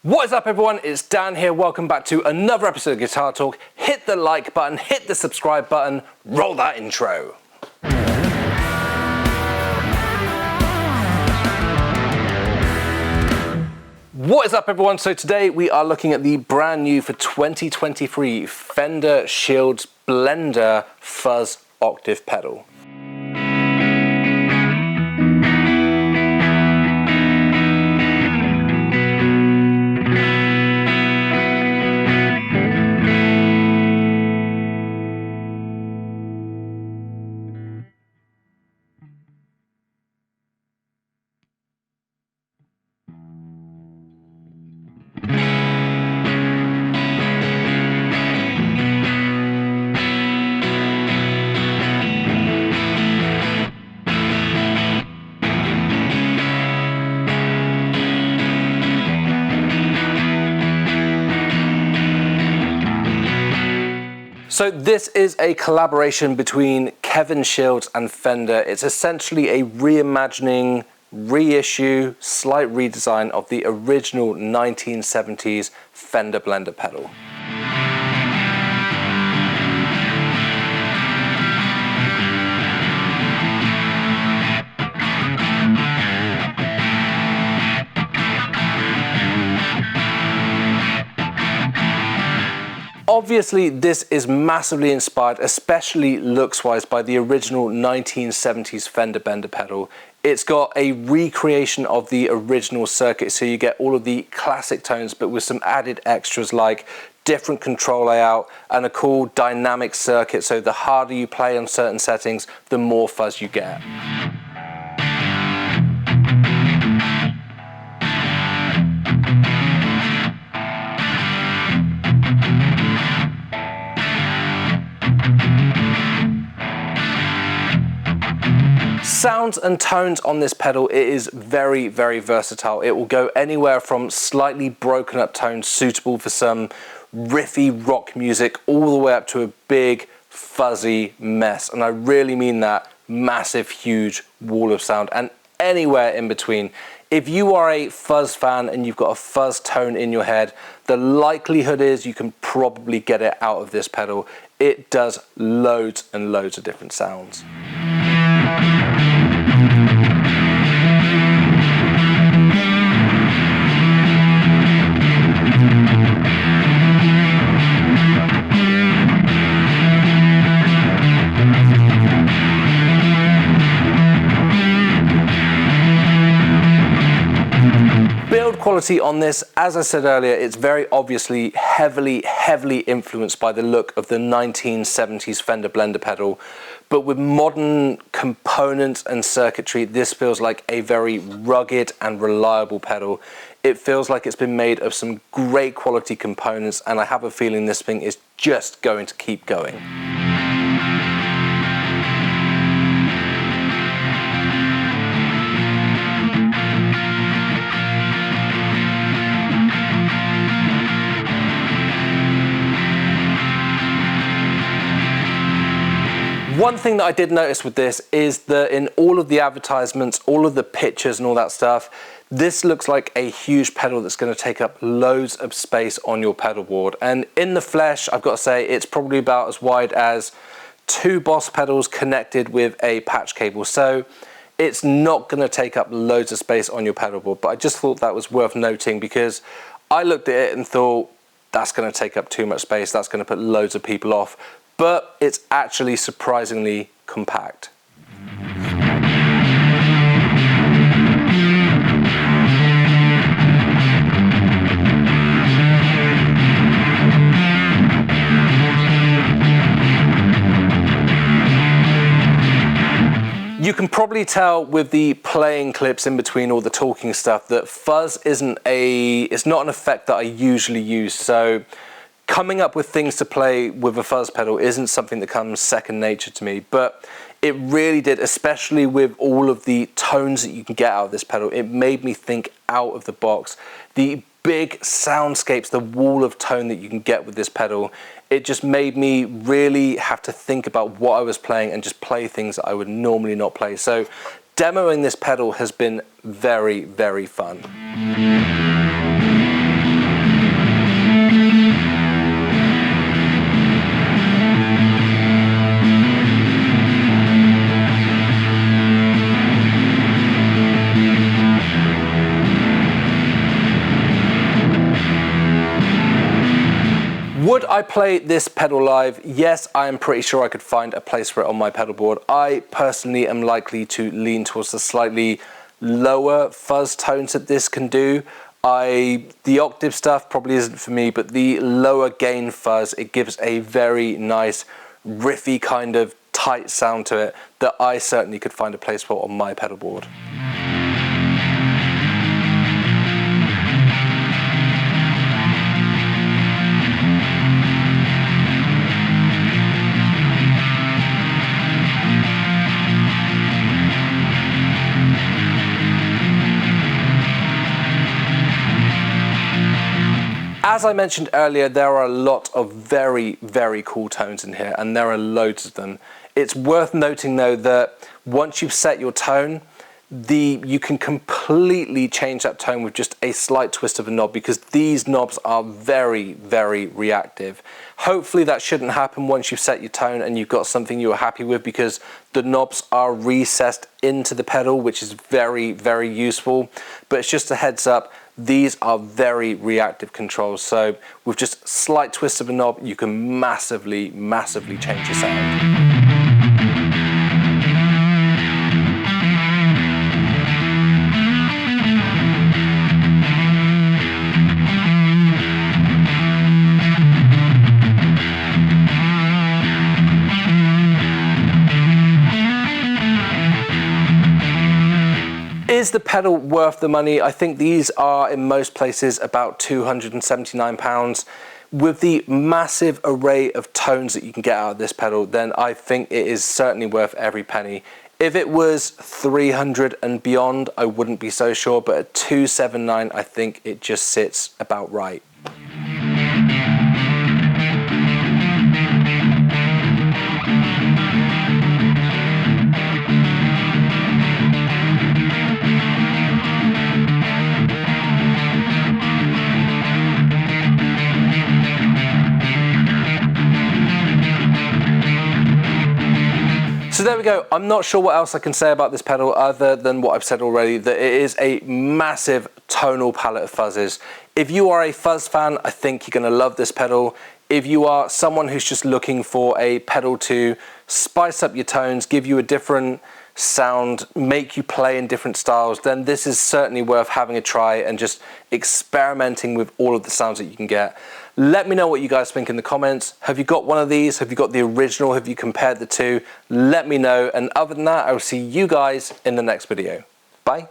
What is up everyone, it's Dan here, welcome back to another episode of Guitar Talk. Hit the like button, hit the subscribe button, roll that intro. What is up everyone, so today we are looking at the brand new for 2023 Fender Shields Blender Fuzz Octave pedal. So this is a collaboration between Kevin Shields and Fender. It's essentially a reimagining, reissue, slight redesign of the original 1970s Fender Blender pedal. Obviously, this is massively inspired, especially looks-wise, by the original 1970s Fender Blender pedal. It's got a recreation of the original circuit, so you get all of the classic tones, but with some added extras like different control layout and a cool dynamic circuit, so the harder you play on certain settings, the more fuzz you get. Sounds and tones on this pedal, it is very, very versatile. It will go anywhere from slightly broken up tones suitable for some riffy rock music all the way up to a big fuzzy mess. And I really mean that, massive, huge wall of sound, and anywhere in between. If you are a fuzz fan and you've got a fuzz tone in your head, the likelihood is you can probably get it out of this pedal. It does loads and loads of different sounds. Build quality on this, as I said earlier, it's very obviously heavily influenced by the look of the 1970s Fender Blender pedal, but with modern components and circuitry, this feels like a very rugged and reliable pedal. It feels like it's been made of some great quality components, and I have a feeling this thing is just going to keep going. One thing that I did notice with this is that in all of the advertisements, all of the pictures and all that stuff, this looks like a huge pedal that's going to take up loads of space on your pedal board. And in the flesh, I've got to say, it's probably about as wide as two Boss pedals connected with a patch cable. So it's not going to take up loads of space on your pedal board. But I just thought that was worth noting because I looked at it and thought, that's going to take up too much space. That's going to put loads of people off. But it's actually surprisingly compact. You can probably tell with the playing clips in between all the talking stuff that fuzz it's not an effect that I usually use. So coming up with things to play with a fuzz pedal isn't something that comes second nature to me, but it really did, especially with all of the tones that you can get out of this pedal. It made me think out of the box. The big soundscapes, the wall of tone that you can get with this pedal, it just made me really have to think about what I was playing and just play things that I would normally not play. So demoing this pedal has been very, very fun. Would I play this pedal live? Yes, I am pretty sure I could find a place for it on my pedal board. I personally am likely to lean towards the slightly lower fuzz tones that this can do. The octave stuff probably isn't for me, but the lower gain fuzz, it gives a very nice riffy kind of tight sound to it that I certainly could find a place for on my pedal board. As I mentioned earlier, there are a lot of very, very cool tones in here, and there are loads of them. It's worth noting though that once you've set your tone, you can completely change that tone with just a slight twist of a knob, because these knobs are very, very reactive. Hopefully that shouldn't happen once you've set your tone and you've got something you're happy with, because the knobs are recessed into the pedal, which is very, very useful. But it's just a heads up, these are very reactive controls. So with just slight twists of a knob, you can massively, massively change your sound. Is the pedal worth the money? I think these are in most places about £279. With the massive array of tones that you can get out of this pedal, then I think it is certainly worth every penny. If it was 300 and beyond, I wouldn't be so sure, but at 279, I think it just sits about right. So there we go. I'm not sure what else I can say about this pedal other than what I've said already, that it is a massive tonal palette of fuzzes. If you are a fuzz fan, I think you're going to love this pedal. If you are someone who's just looking for a pedal to spice up your tones, give you a different sound, make you play in different styles, then this is certainly worth having a try and just experimenting with all of the sounds that you can get. Let me know what you guys think in the comments. Have you got one of these? Have you got the original? Have you compared the two? Let me know. And other than that, I will see you guys in the next video. Bye.